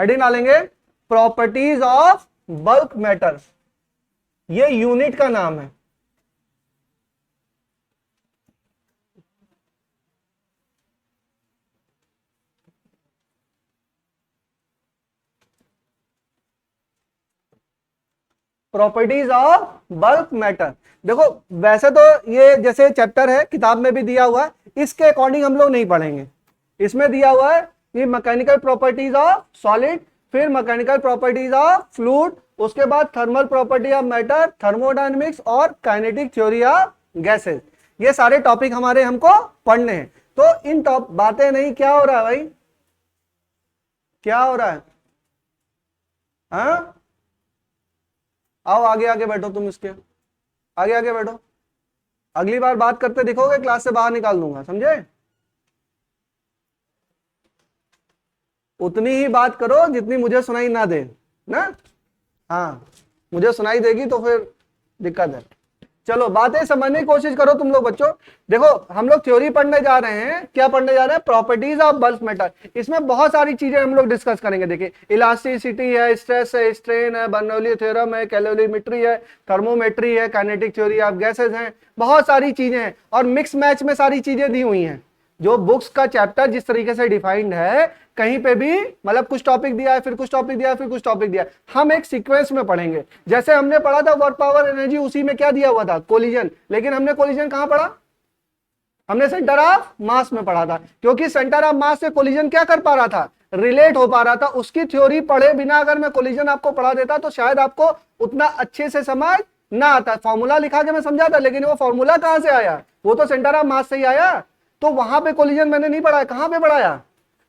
Heading डालेंगे properties of bulk matters, ये unit का नाम है। Properties of bulk matter. देखो वैसे तो ये जैसे चैप्टर है किताब में भी दिया हुआ है, इसके अकॉर्डिंग हम लोग नहीं पढ़ेंगे। इसमें दिया हुआ है कि मैकेनिकल प्रॉपर्टीज ऑफ सॉलिड, फिर मैकेनिकल प्रॉपर्टीज ऑफ फ्लूइड, उसके बाद thermal property of matter, thermodynamics और काइनेटिक थ्योरी ऑफ गैसेस। ये सारे टॉपिक हमारे हमको पढ़ने हैं। तो इन बातें नहीं, क्या हो रहा है भाई, क्या हो रहा है? हाँ, आओ आगे आगे बैठो, तुम इसके आगे आगे बैठो। अगली बार बात करते दिखोगे क्लास से बाहर निकाल दूंगा, समझे? उतनी ही बात करो जितनी मुझे सुनाई ना दे ना। हाँ, मुझे सुनाई देगी तो फिर दिक्कत है। चलो बातें समझने की कोशिश करो तुम लोग बच्चों। देखो हम लोग थ्योरी पढ़ने जा रहे हैं, क्या पढ़ने जा रहे हैं? Properties of bulk matter. इसमें बहुत सारी चीजें हम लोग डिस्कस करेंगे। देखिए इलास्टिसिटी है, स्ट्रेस है, स्ट्रेन है, बर्नौली थ्योरम है, कैलोरीमेट्री है, थर्मोमेट्री है, काइनेटिक थ्योरी ऑफ गैसेस हैं, बहुत सारी चीजें हैं और मिक्स मैच में सारी चीजें दी हुई हैं। जो बुक्स का चैप्टर जिस तरीके से डिफाइंड है, कहीं पे भी मतलब कुछ टॉपिक दिया है, फिर कुछ टॉपिक दिया है, फिर कुछ टॉपिक दिया है, हम एक सीक्वेंस में पढ़ेंगे। जैसे हमने पढ़ा था वर्क पावर एनर्जी, उसी में क्या दिया हुआ था? कोलिजन। लेकिन हमने कोलिजन कहां पढ़ा? हमने सेंटर ऑफ मास में पढ़ा था, क्योंकि सेंटर ऑफ मास से कोलिजन क्या कर पा रहा था? रिलेट हो पा रहा था। उसकी थ्योरी पढ़े बिना अगर मैं कोलिजन आपको पढ़ा देता तो शायद आपको उतना अच्छे से समझ ना आता। फॉर्मूला लिखा के मैं समझाता, लेकिन वो फॉर्मूला कहां से आया? वो तो सेंटर ऑफ मास से ही आया। तो वहां पे कोलिजन मैंने नहीं पढ़ाया। कहां पे पढ़ाया?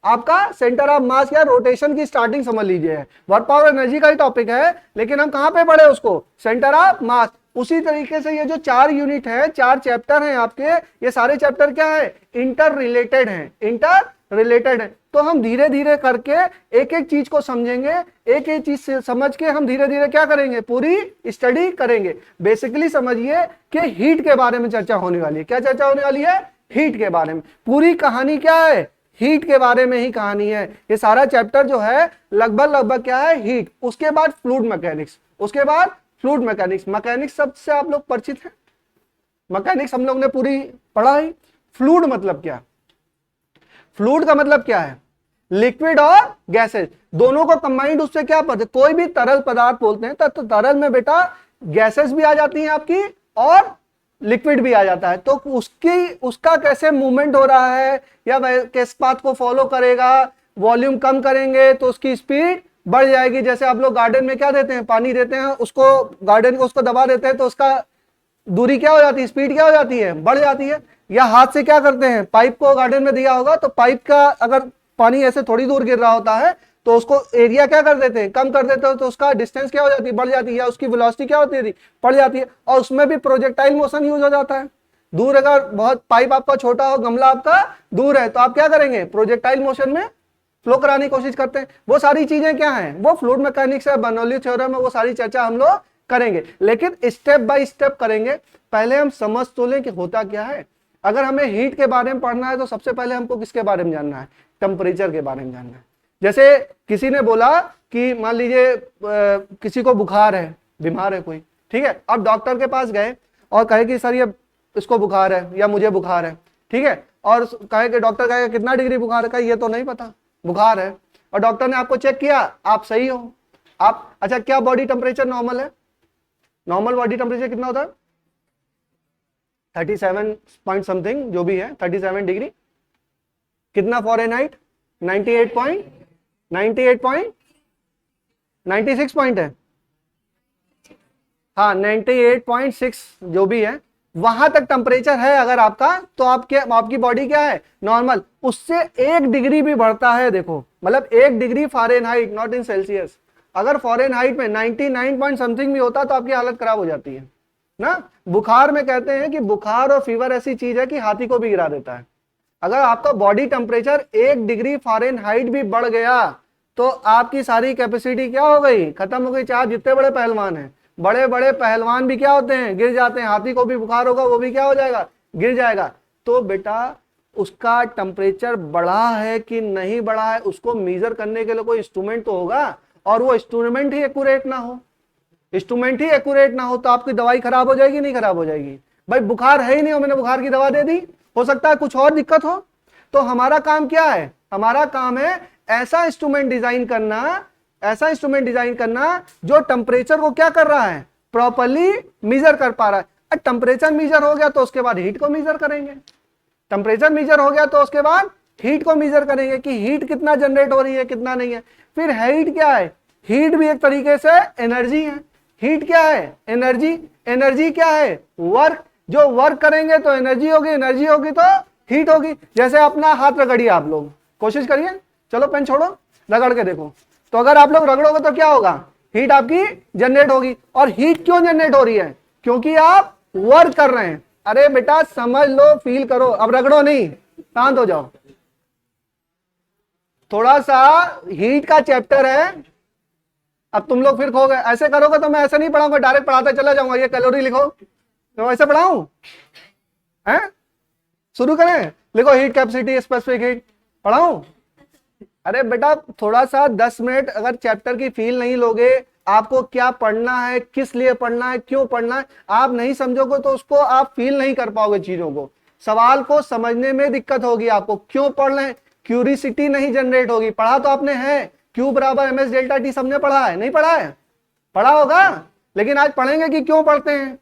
आपका सेंटर ऑफ मास या रोटेशन की स्टार्टिंग समझ लीजिए। वर्क पावर एनर्जी का ही टॉपिक है, लेकिन हम कहां पे पढ़े उसको? Centre of mass. उसी तरीके से ये जो 4 यूनिट है, 4 चैप्टर हैं आपके, ये सारे चैप्टर क्या है? इंटर रिलेटेड हैं, इंटर रिलेटेड है। तो हम धीरे धीरे करके एक एक चीज को समझेंगे, एक एक चीज से समझ के हम धीरे धीरे क्या करेंगे? पूरी स्टडी करेंगे। बेसिकली समझिए कि हीट के बारे में चर्चा होने वाली है। क्या चर्चा होने वाली है? हीट के बारे में। पूरी कहानी क्या है? हीट के बारे में ही कहानी है। ये सारा चैप्टर जो है लगभग क्या है? हीट। उसके बाद फ्लूइड मैकेनिक्स, उसके बाद फ्लूइड मैकेनिक्स। मैकेनिक्स सबसे आप लोग परिचित हैं, मैकेनिक्स हम लोग ने पूरी पढ़ा ही। फ्लूइड मतलब क्या? फ्लूइड का मतलब क्या है? लिक्विड और गैसेस दोनों को कंबाइंड, उससे क्या पता? कोई भी तरल पदार्थ बोलते हैं तो तरल में बेटा गैसेस भी आ जाती हैं आपकी और लिक्विड भी आ जाता है। तो उसका कैसे मूवमेंट हो रहा है या किस पाथ को फॉलो करेगा? वॉल्यूम कम करेंगे तो उसकी स्पीड बढ़ जाएगी। जैसे आप लोग गार्डन में क्या देते हैं? पानी देते हैं, उसको गार्डन को उसको दबा देते हैं तो उसका दूरी क्या हो जाती है? स्पीड क्या हो जाती है? बढ़ जाती है। या हाथ से क्या करते हैं? पाइप को गार्डन में दिया होगा तो पाइप का अगर पानी ऐसे थोड़ी दूर गिर रहा होता है तो उसको एरिया क्या कर देते हैं? कम कर देते हो, तो उसका डिस्टेंस क्या हो जाती है? बढ़ जाती है। या उसकी वेलोसिटी क्या होती है? बढ़ जाती है। और उसमें भी प्रोजेक्टाइल मोशन यूज हो जाता है। दूर अगर बहुत पाइप आपका छोटा हो, गमला आपका दूर है, तो आप क्या करेंगे? प्रोजेक्टाइल मोशन में फ्लो कराने की कोशिश करते हैं। वो सारी चीजें क्या हैं? वो फ्लूइड मैकेनिक्स है, बर्नौली थ्योरम है, वो सारी चर्चा हम लोग करेंगे, लेकिन स्टेप बाय स्टेप करेंगे। पहले हम समझ तो लें कि होता क्या है। अगर हमें हीट के बारे में पढ़ना है तो सबसे पहले हमको किसके बारे में जानना है? टेम्परेचर के बारे में जानना है। जैसे किसी ने बोला कि मान लीजिए किसी को बुखार है, बीमार है कोई, ठीक है, अब डॉक्टर के पास गए और कहे कि सर ये इसको बुखार है या मुझे बुखार है, ठीक है, और कहे कि डॉक्टर कहेगा कितना डिग्री बुखार है? ये तो नहीं पता, बुखार है। और डॉक्टर ने आपको चेक किया, आप सही हो, आप अच्छा, क्या बॉडी टेम्परेचर नॉर्मल है? नॉर्मल बॉडी टेम्परेचर कितना होता है? 37 पॉइंट समथिंग जो भी है, 37 डिग्री। कितना फॉरेनहाइट? 96 पॉइंट है। हाँ 98.6 जो भी है, वहां तक टेम्परेचर है अगर आपका, तो आपकी बॉडी क्या है? नॉर्मल। उससे 1 डिग्री भी बढ़ता है, देखो मतलब 1 degree Fahrenheit, not in Celsius. अगर फॉरेनहाइट में 99 पॉइंट समथिंग भी होता तो आपकी हालत खराब हो जाती है ना। बुखार में कहते हैं कि बुखार और फीवर ऐसी चीज है कि हाथी को भी गिरा देता है। अगर आपका बॉडी टेम्परेचर 1 डिग्री फॉरेनहाइट भी बढ़ गया तो आपकी सारी कैपेसिटी क्या हो गई? खत्म हो गई। चाहे जितने बड़े पहलवान हैं, बड़े बड़े पहलवान भी क्या होते हैं? गिर जाते हैं। हाथी को भी बुखार होगा, वो भी क्या हो जाएगा? गिर जाएगा। तो बेटा उसका टेम्परेचर बढ़ा है कि नहीं बढ़ा है, उसको मेजर करने के लिए कोई इंस्ट्रूमेंट तो होगा, और वो इंस्ट्रूमेंट ही एक्यूरेट ना हो, इंस्ट्रूमेंट ही एक्यूरेट ना हो तो आपकी दवाई खराब हो जाएगी, नहीं खराब हो जाएगी? भाई बुखार है ही नहीं और मैंने बुखार की दवा दे दी, हो सकता है कुछ और दिक्कत हो। तो हमारा काम क्या है? हमारा काम है ऐसा इंस्ट्रूमेंट डिजाइन करना, ऐसा इंस्ट्रूमेंट डिजाइन करना जो टेम्परेचर को क्या कर रहा है, प्रॉपर्ली मेजर कर पा रहा है। टेम्परेचर मेजर हो गया तो उसके बाद हीट को मेजर करेंगे, टेम्परेचर मेजर हो गया तो उसके बाद हीट को मेजर करेंगे कि हीट कितना जनरेट हो रही है, कितना नहीं है। फिर हीट क्या है? हीट भी एक तरीके से एनर्जी है। हीट क्या है? एनर्जी। एनर्जी क्या है? वर्क। जो वर्क करेंगे तो एनर्जी होगी, एनर्जी होगी तो हीट होगी। जैसे अपना हाथ रगड़िए, आप लोग कोशिश करिए, चलो पेन छोड़ो, रगड़ के देखो, तो अगर आप लोग रगड़ोगे तो क्या होगा? हीट आपकी जनरेट होगी। और हीट क्यों जनरेट हो रही है? क्योंकि आप वर्क कर रहे हैं। अरे बेटा समझ लो, फील करो, अब रगड़ो नहीं, शांत हो जाओ। थोड़ा सा हीट का चैप्टर है, अब तुम लोग फिर खो गए। ऐसे करोगे तो मैं ऐसे नहीं पढ़ाऊंगा, डायरेक्ट पढ़ाते चला जाऊंगा, ये कैलोरी लिखो, तो ऐसे पढ़ाऊं हैं? शुरू करें, लिखो हीट कैपेसिटी स्पेसिफिक हीट, पढ़ाऊं? अरे बेटा थोड़ा सा 10 मिनट अगर चैप्टर की फील नहीं लोगे, आपको क्या पढ़ना है, किस लिए पढ़ना है, क्यों पढ़ना है, आप नहीं समझोगे तो उसको आप फील नहीं कर पाओगे चीजों को, सवाल को समझने में दिक्कत होगी आपको। क्यों पढ़ रहे हैं? क्यूरिसिटी नहीं जनरेट होगी। पढ़ा तो आपने है, Q बराबर mS डेल्टा T, सबने पढ़ा है, नहीं पढ़ा है? पढ़ा होगा, लेकिन आज पढ़ेंगे कि क्यों पढ़ते हैं।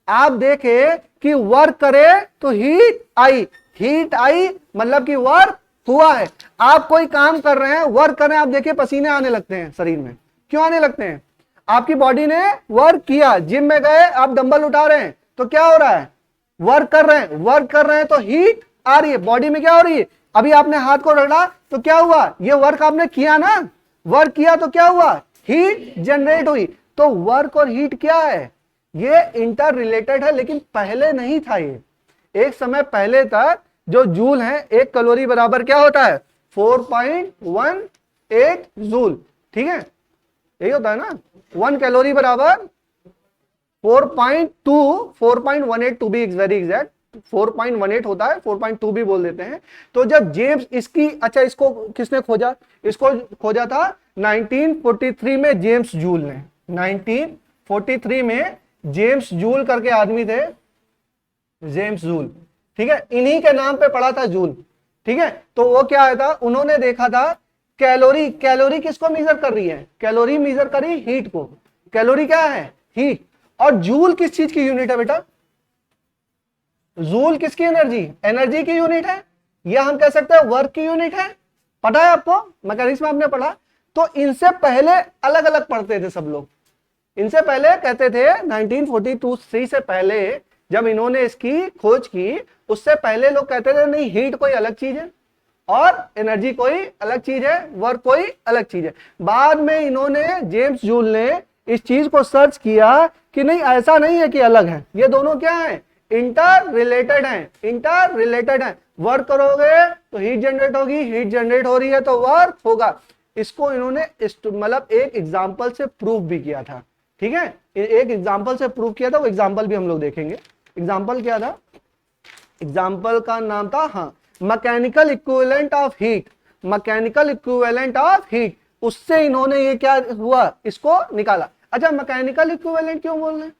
आप देखे कि वर्क करे तो हीट आई, हीट आई मतलब कि वर्क हुआ है। आप कोई काम कर रहे हैं, वर्क कर रहे हैं, आप देखिए पसीने आने लगते हैं शरीर में। क्यों आने लगते हैं? आपकी बॉडी ने वर्क किया, जिम में गए, आप डंबल उठा रहे हैं तो क्या हो रहा है? वर्क कर रहे हैं, वर्क कर रहे हैं तो हीट आ रही है बॉडी में। क्या हो रही है? अभी आपने हाथ को रगड़ा तो क्या हुआ? ये वर्क आपने किया ना, वर्क किया तो क्या हुआ? हीट जनरेट हुई। तो वर्क और हीट क्या है? ये इंटर रिलेटेड है, लेकिन पहले नहीं था। ये एक समय पहले तक जो जूल है, 1 कैलोरी बराबर क्या होता है? 4.18 जूल, ठीक है, यही होता है ना। 1 कैलोरी बराबर 4.18 टू बी वेरी एग्जैक्ट, 4.18 होता है, 4.2 भी बोल देते हैं। तो जब जेम्स इसकी, अच्छा इसको किसने खोजा? इसको खोजा था 1943 में जेम्स जूल ने। 1943 में जेम्स जूल करके आदमी थे, जेम्स जूल, ठीक है, इन्हीं के नाम पे पड़ा था जूल, ठीक है। तो वो क्या आया था, उन्होंने देखा था कैलोरी, कैलोरी किसको मेजर कर रही है? कैलोरी मेजर करी हीट को। कैलोरी क्या है? हीट। और जूल किस चीज की यूनिट है बेटा? जूल किसकी एनर्जी? एनर्जी की यूनिट है, या हम कह सकते हैं वर्क की यूनिट है। पता है आपको, मैकेनिक्स में आपने पढ़ा। तो इनसे पहले अलग अलग पढ़ते थे सब लोग। इनसे पहले कहते थे 1942 से पहले जब इन्होंने इसकी खोज की, उससे पहले लोग कहते थे नहीं, हीट कोई अलग चीज है और एनर्जी कोई अलग चीज है, वर्क कोई अलग चीज है। बाद में इन्होंने, जेम्स जूल ने इस चीज को सर्च किया कि नहीं, ऐसा नहीं है कि अलग है, ये दोनों क्या है? इंटर रिलेटेड है, इंटर रिलेटेड है। वर्क करोगे तो हीट जनरेट होगी, हीट जनरेट हो रही है तो वर्क होगा। इसको इन्होंने मतलब एक एग्जांपल से प्रूव भी किया था, ठीक है, एक एग्जांपल से प्रूव किया था। वो एग्जांपल भी हम लोग देखेंगे। एग्जांपल क्या था? एग्जांपल का नाम था, हाँ, mechanical equivalent of heat, mechanical equivalent of heat. उससे इन्होंने ये क्या हुआ, इसको निकाला। अच्छा, मैकेनिकल इक्विवेलेंट क्यों बोल रहे हैं?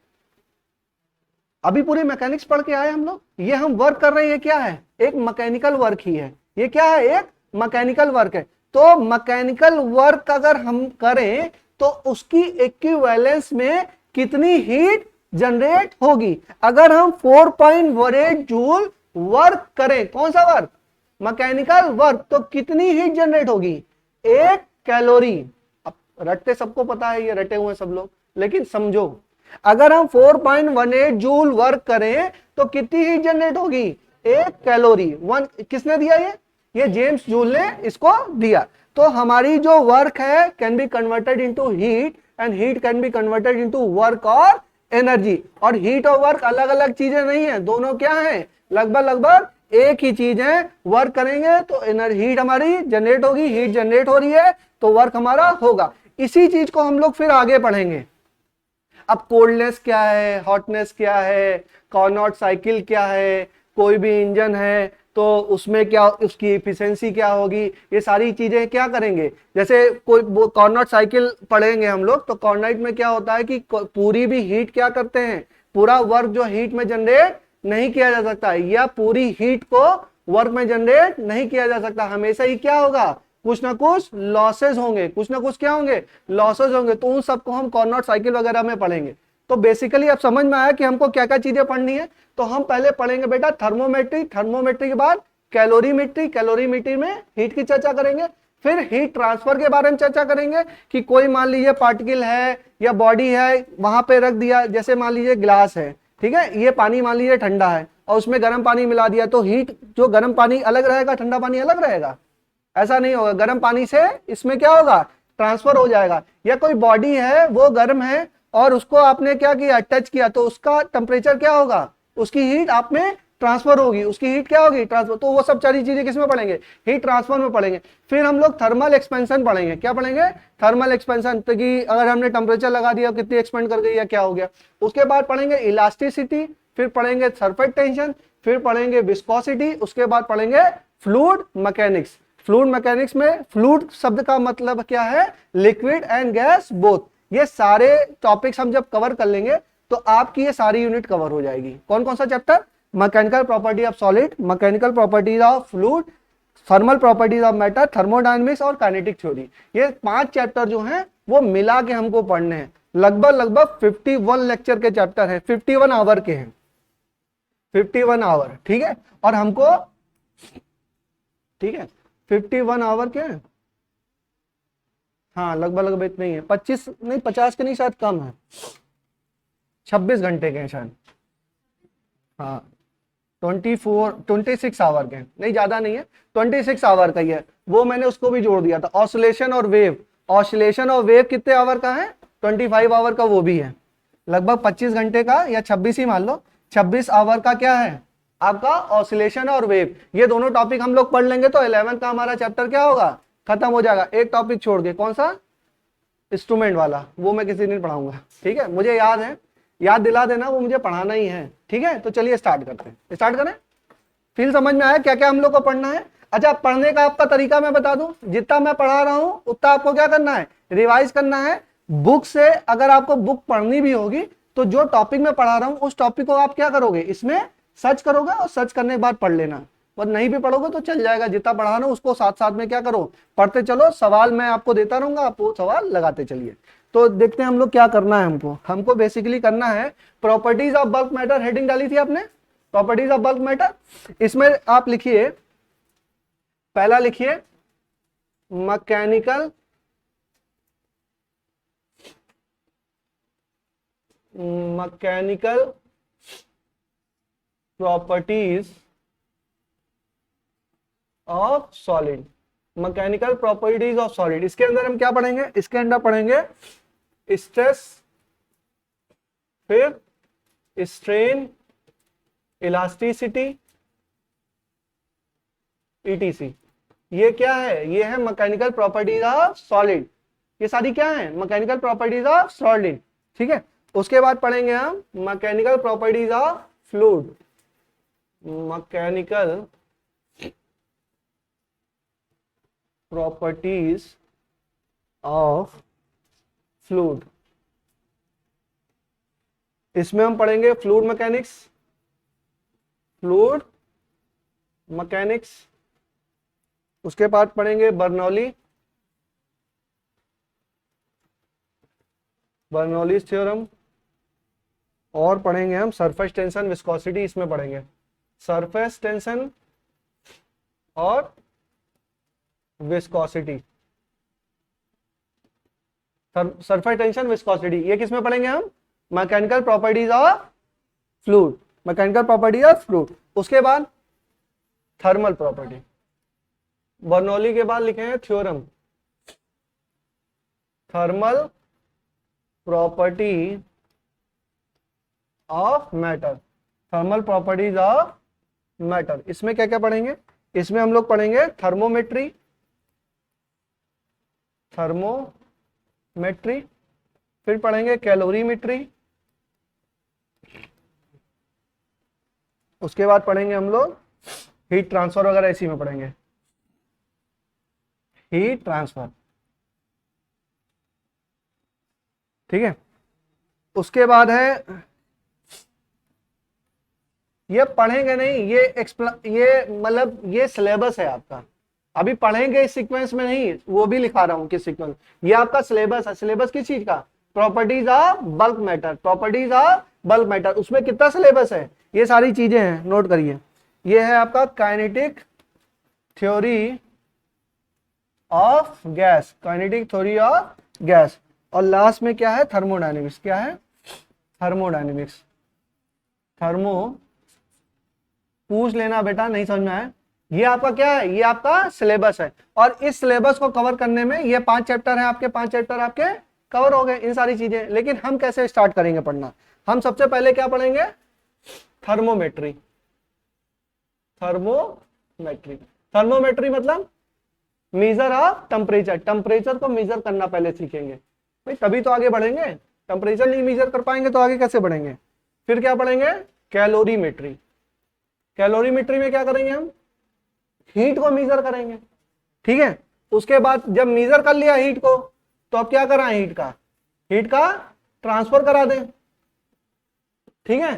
अभी पूरी मैकेनिक्स पढ़ के आए हम लोग। ये हम वर्क कर रहे हैं, ये क्या है? एक मैकेनिकल वर्क ही है। ये क्या है? एक मैकेनिकल वर्क है। तो मैकेनिकल वर्क अगर हम करें तो उसकी इक्विवेलेंस में कितनी हीट जनरेट होगी? अगर हम 4.18 जूल वर्क करें, कौन सा वर्क? मैकेनिकल वर्क, तो कितनी हीट जनरेट होगी? 1 कैलोरी। अब रटते सबको पता है, ये रटे हुए सब लोग, लेकिन समझो, अगर हम 4.18 जूल वर्क करें तो कितनी हीट जनरेट होगी? 1 कैलोरी। किसने दिया ये जेम्स जूल ने इसको दिया। तो हमारी जो वर्क है can be converted into heat, and heat can be converted into work और एनर्जी। और हीट और वर्क अलग अलग चीजें नहीं है, दोनों क्या है? लगभग लगभग एक ही चीज है। वर्क करेंगे तो एनर्जी, हीट हमारी जनरेट होगी, हीट जनरेट हो रही है तो वर्क हमारा होगा। इसी चीज को हम लोग फिर आगे पढ़ेंगे। अब कोल्डनेस क्या है, हॉटनेस क्या है, कार्नोट साइकिल क्या है, कोई भी इंजन है तो उसमें क्या उसकी एफिशिएंसी क्या होगी, ये सारी चीजें क्या करेंगे। जैसे कोई कॉर्नट साइकिल पढ़ेंगे हम लोग, तो कॉर्नट में क्या होता है कि पूरी भी हीट क्या करते हैं, पूरा वर्क जो हीट में जनरेट नहीं किया जा सकता, या पूरी हीट को वर्क में जनरेट नहीं किया जा सकता, हमेशा ही क्या होगा, कुछ ना कुछ लॉसेस होंगे, कुछ ना कुछ क्या होंगे, लॉसेस होंगे। तो उन सबको हम कॉर्नट साइकिल वगैरह में पढ़ेंगे। तो बेसिकली अब समझ में आया कि हमको क्या क्या चीजें पढ़नी है। तो हम पहले पढ़ेंगे बेटा थर्मोमेट्री, थर्मोमेट्री के बाद कैलोरीमेट्री, कैलोरीमेट्री में हीट की चर्चा करेंगे, फिर हीट ट्रांसफर के बारे में चर्चा करेंगे कि कोई मान लीजिए पार्टिकल है या बॉडी है, वहां पे रख दिया, जैसे मान लीजिए ग्लास है, ठीक है, ये पानी मान लीजिए ठंडा है और उसमें गर्म पानी मिला दिया, तो हीट जो गर्म पानी अलग रहेगा, ठंडा पानी अलग रहेगा, ऐसा नहीं होगा। गर्म पानी से इसमें क्या होगा, ट्रांसफर हो जाएगा। या कोई बॉडी है वो गर्म है और उसको आपने क्या किया, टच किया, तो उसका टेम्परेचर क्या होगा, उसकी हीट आप में ट्रांसफर होगी, उसकी हीट क्या होगी, ट्रांसफर। तो वो सब सारी चीजें किसमें पढ़ेंगे, हीट ट्रांसफर में पढ़ेंगे। फिर हम लोग थर्मल एक्सपेंशन पढ़ेंगे। क्या पढ़ेंगे, थर्मल एक्सपेंशन, तो कि अगर हमने टेम्परेचर लगा दिया कितनी एक्सपेंड कर गई या क्या हो गया। उसके बाद पढ़ेंगे इलास्टिसिटी, फिर पढ़ेंगे सरफेस टेंशन, फिर पढ़ेंगे विस्कोसिटी, उसके बाद पढ़ेंगे फ्लूइड मैकेनिक्स। फ्लूइड मैकेनिक्स में फ्लूइड शब्द का मतलब क्या है, लिक्विड एंड गैस बोथ। ये सारे टॉपिक्स हम जब कवर कर लेंगे तो आपकी ये सारी यूनिट कवर हो जाएगी। कौन कौन सा chapter, mechanical property of solid, mechanical properties of fluid, thermal properties of matter, thermodynamics और काइनेटिक थ्योरी। ये 5 चैप्टर जो हैं वो मिला के हमको पढ़ने हैं। लगभग 51 लेक्चर के चैप्टर हैं, 51 आवर के हैं, 51 आवर, ठीक है। और हमको, ठीक है, 51 आवर के हैं, हाँ लगभग इतने ही है, 25 नहीं 50 के नहीं, शायद कम है, 26 घंटे के हैं शायद, हाँ 26 आवर के, नहीं ज्यादा नहीं है, 26 आवर का ही है। वो मैंने उसको भी जोड़ दिया था, ऑसिलेशन और वेव। ऑसिलेशन और वेव कितने आवर का है, 25 आवर का वो भी है, लगभग 25 घंटे का, या 26 ही मान लो, 26 आवर का क्या है आपका ऑसिलेशन और वेव। ये दोनों टॉपिक हम लोग पढ़ लेंगे तो 11 का हमारा चैप्टर क्या होगा, खत्म हो जाएगा। एक टॉपिक छोड़ के, कौन सा, इंस्ट्रूमेंट वाला, वो मैं किसी दिन पढ़ाऊंगा, ठीक है, मुझे याद है, याद दिला देना, वो मुझे पढ़ाना ही है, ठीक है। तो चलिए स्टार्ट करते हैं, स्टार्ट करें। फील समझ में आया क्या क्या हम लोग को पढ़ना है। अच्छा, पढ़ने का आपका तरीका मैं बता दूं, जितना मैं पढ़ा रहा हूं उतना आपको क्या करना है, रिवाइज करना है। बुक से अगर आपको बुक पढ़नी भी होगी तो जो टॉपिक मैं पढ़ा रहा हूं उस टॉपिक को आप क्या करोगे, इसमें सर्च करोगे और सर्च करने के बाद पढ़ लेना। और नहीं भी पढ़ोगे तो चल जाएगा, जितना पढ़ा रहा हूं उसको साथ साथ में क्या करो, पढ़ते चलो, सवाल मैं आपको देता रहूंगा, आप वो सवाल लगाते चलिए। तो देखते हैं हम लोग क्या करना है। हमको बेसिकली करना है properties of bulk matter, heading डाली थी आपने, प्रॉपर्टीज ऑफ बल्क मैटर। इसमें आप लिखिए, पहला लिखिए mechanical properties of solid, mechanical properties of solid. इसके अंदर हम क्या पढ़ेंगे, इसके अंदर पढ़ेंगे स्ट्रेस, फिर स्ट्रेन, इलास्टिसिटी, ईटीसी। ये क्या है, ये है मैकेनिकल प्रॉपर्टीज ऑफ सॉलिड। ये सारी क्या है, मैकेनिकल प्रॉपर्टीज ऑफ सॉलिड, ठीक है। उसके बाद पढ़ेंगे हम mechanical properties of fluid, mechanical properties of fluid. इसमें हम पढ़ेंगे फ्लूइड मैकेनिक्स, फ्लूइड मैकेनिक्स। उसके बाद पढ़ेंगे बर्नौलीज थ्योरम, और पढ़ेंगे हम सरफेस टेंशन, विस्कोसिटी। इसमें पढ़ेंगे सरफेस टेंशन और विस्कोसिटी, सरफेस टेंशन, विस्कोसिटी। ये किसमें पढ़ेंगे हम, mechanical properties of fluid, mechanical property of fluid. उसके बाद थर्मल प्रॉपर्टी, बर्नौली के बाद लिखे हैं theorem, thermal property of matter, thermal properties of matter. इसमें क्या क्या पढ़ेंगे, इसमें हम लोग पढ़ेंगे थर्मोमेट्री, फिर पढ़ेंगे कैलोरीमेट्री, उसके बाद पढ़ेंगे हम लोग हीट ट्रांसफर वगैरह इसी में पढ़ेंगे, हीट ट्रांसफर। ठीक है, उसके बाद है, ये पढ़ेंगे नहीं, ये मतलब ये सिलेबस है आपका, अभी पढ़ेंगे इस सीक्वेंस में नहीं, वो भी लिखा रहा हूं किस सीक्वेंस। ये आपका सिलेबस है। सिलेबस किस चीज का? Properties of bulk matter, properties of bulk matter. उसमें कितना सिलेबस है? ये सारी चीजें हैं, नोट करिए। ये है आपका kinetic theory of gas, kinetic theory of gas. और लास्ट में क्या है? थर्मोडायनेमिक्स। क्या है? थर्मोडायनेमिक्स। थर्मो पूछ लेना बेटा, नहीं समझ में आया। ये आपका क्या है? ये आपका सिलेबस है। और इस सिलेबस को कवर करने में ये 5 चैप्टर हैं आपके, 5 चैप्टर आपके कवर हो गए, इन सारी चीजें। लेकिन हम कैसे स्टार्ट करेंगे पढ़ना? हम सबसे पहले क्या पढ़ेंगे? थर्मोमेट्री। थर्मोमेट्री, थर्मोमेट्री मतलब मेजर ऑफ टेम्परेचर। टेम्परेचर को मेजर करना पहले सीखेंगे भाई, तभी तो आगे बढ़ेंगे। टेम्परेचर नहीं मेजर कर पाएंगे तो आगे कैसे बढ़ेंगे? फिर क्या पढ़ेंगे? कैलोरीमेट्री। कैलोरीमेट्री में क्या करेंगे हम? हीट को मेजर करेंगे। ठीक है, उसके बाद जब मेजर कर लिया हीट को, तो अब क्या कराएं? हीट का ट्रांसफर करा दें। ठीक है,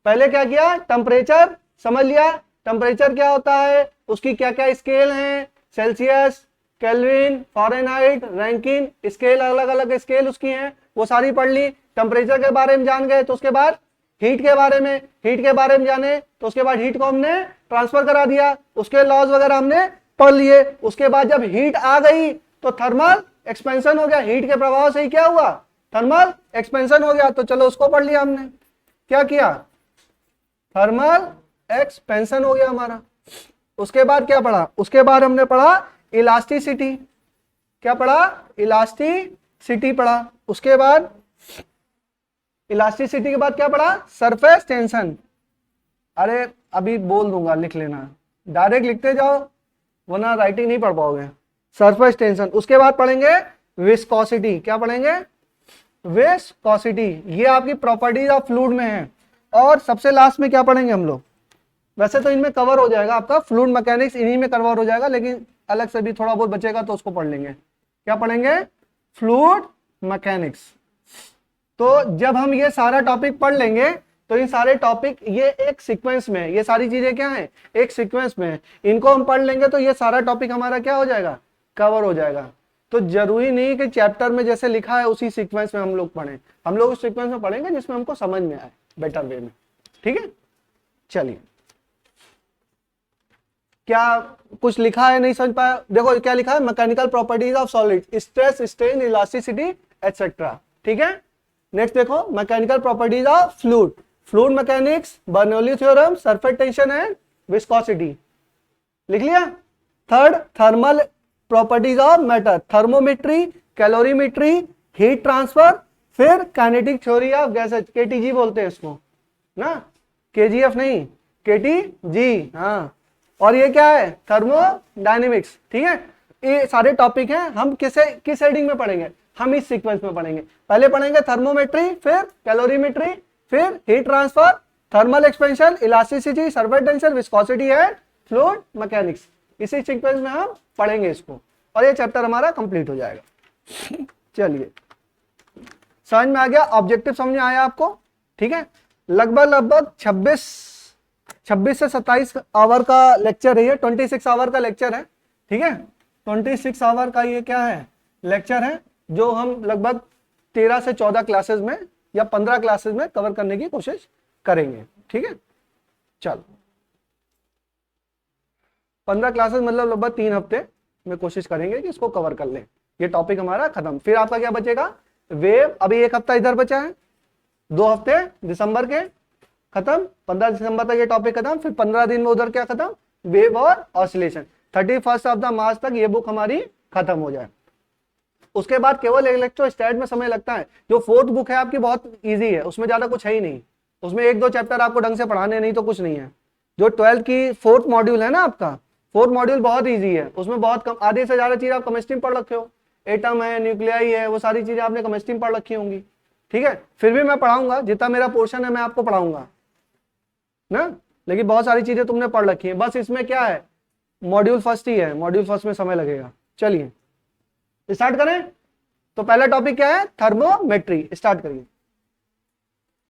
पहले क्या किया? टेम्परेचर समझ लिया, टेम्परेचर क्या होता है, उसकी क्या क्या स्केल हैं, Celsius, kelvin, Fahrenheit, Rankine, scale, अलग अलग स्केल उसकी हैं, वो सारी पढ़ ली। टेम्परेचर के बारे में जान गए, तो उसके बाद हीट के बारे में जाने, तो उसके बाद हीट को हमने ट्रांसफर करा दिया, उसके लॉज वगैरह हमने पढ़ लिए। उसके बाद जब हीट आ गई तो थर्मल एक्सपेंशन हो गया, हीट के प्रभाव से ही क्या हुआ? थर्मल एक्सपेंशन हो गया। तो चलो उसको पढ़ लिया हमने, क्या किया? थर्मल एक्सपेंशन हो गया हमारा। उसके बाद क्या पढ़ा? उसके बाद हमने पढ़ा इलास्टिसिटी। क्या पढ़ा? इलास्टिसिटी पढ़ा। उसके बाद इलास्टिसिटी के बाद क्या पढ़ा? Surface tension. अरे अभी बोल दूंगा, लिख लेना, डायरेक्ट लिखते जाओ वरना राइटिंग नहीं पढ़ पाओगे। Surface tension. उसके बाद पढ़ेंगे विस्कोसिटी। क्या पढ़ेंगे? विस्कोसिटी। ये आपकी प्रॉपर्टीज ऑफ फ्लूइड में है। और सबसे लास्ट में क्या पढ़ेंगे हम लोग? वैसे तो इनमें कवर हो जाएगा आपका, फ्लूइड मैकेनिक्स इन्हीं में कवर हो जाएगा, लेकिन अलग से भी थोड़ा बहुत बचेगा तो उसको पढ़ लेंगे। क्या पढ़ेंगे? Fluid mechanics. तो जब हम ये सारा टॉपिक पढ़ लेंगे तो इन सारे टॉपिक ये एक सीक्वेंस में, ये सारी चीजें क्या है? एक सीक्वेंस में, इनको हम पढ़ लेंगे तो ये सारा टॉपिक हमारा क्या हो जाएगा? कवर हो जाएगा। तो जरूरी नहीं कि चैप्टर में जैसे लिखा है उसी सीक्वेंस में हम लोग पढ़ें, हम लोग उस सीक्वेंस में पढ़ेंगे जिसमें हमको समझ में आए बेटर वे में। ठीक है, चलिए। क्या कुछ लिखा है नहीं समझ पाया? देखो क्या लिखा है? Mechanical properties of solid, stress, strain, elasticity etcetera. ठीक है, नेक्स्ट देखो mechanical properties of fluid, fluid mechanics, Bernoulli theorem, surface tension and viscosity. लिख लिया? Third, thermal properties of matter, thermometry, calorimetry, heat transfer, फिर kinetic theory of gases, KTG बोलते हैं इसको ना, केजीएफ नहीं, केटीजी। हाँ, और ये क्या है? थर्मोडायनेमिक्स। ठीक है, ये सारे टॉपिक हैं। हम किस हेडिंग में पढ़ेंगे? हम इस सीक्वेंस में पढ़ेंगे। पहले पढ़ेंगे थर्मोमेट्री, फिर कैलोरीमेट्री, फिर heat transfer, thermal expansion, elasticity, surface tension, viscosity and fluid mechanics. इसी सीक्वेंस में हम पढ़ेंगे इसको, और ये चैप्टर हमारा कंप्लीट हो जाएगा। चलिए, समझ में आ गया? ऑब्जेक्टिव समझ में आया आपको? ठीक है, लगभग 26 से 27 आवर का लेक्चर है ये, 26 आवर का लेक्चर है। ठीक है, 26 आवर का ये क्या है? लेक्चर है, जो हम लगभग 13 से 14 क्लासेस में या 15 क्लासेस में कवर करने की कोशिश करेंगे। ठीक है, चलो 15 क्लासेस मतलब लगभग 3 हफ्ते में कोशिश करेंगे कि इसको कवर कर लें। ये टॉपिक हमारा खत्म। फिर आपका क्या बचेगा? वेव। अभी 1 हफ्ता इधर बचा है, 2 हफ्ते दिसंबर के खत्म, 15 दिसंबर तक ये टॉपिक खत्म, फिर 15 दिन में उधर क्या खत्म? वेव और ऑसिलेशन। 31 ऑफ द मार्च तक ये बुक हमारी खत्म हो जाए। उसके बाद केवल इलेक्ट्रोस्टैट में समय लगता है। जो 4th बुक है आपकी बहुत इजी है, उसमें ज्यादा कुछ है ही नहीं, उसमें 1-2 चैप्टर आपको ढंग से पढ़ाने, नहीं तो कुछ नहीं है। जो 12th की 4th मॉड्यूल है ना आपका, 4th मॉड्यूल बहुत ईजी है, उसमें बहुत कम, आधे से ज्यादा चीज आप केमिस्ट्री में पढ़ रखे हो, एटम है, न्यूक्लियाई है, वो सारी चीजें आपने केमिस्ट्री में पढ़ रखी होंगी। ठीक है, फिर भी मैं पढ़ाऊंगा, जितना मेरा पोर्शन है मैं आपको पढ़ाऊंगा ना। लेकिन बहुत सारी चीजें तुमने पढ़ रखी है, बस इसमें क्या है, मॉड्यूल फर्स्ट ही है, मॉड्यूल फर्स्ट में समय लगेगा। चलिए स्टार्ट करें। तो पहला टॉपिक क्या है, थर्मोमेट्री। स्टार्ट करिए।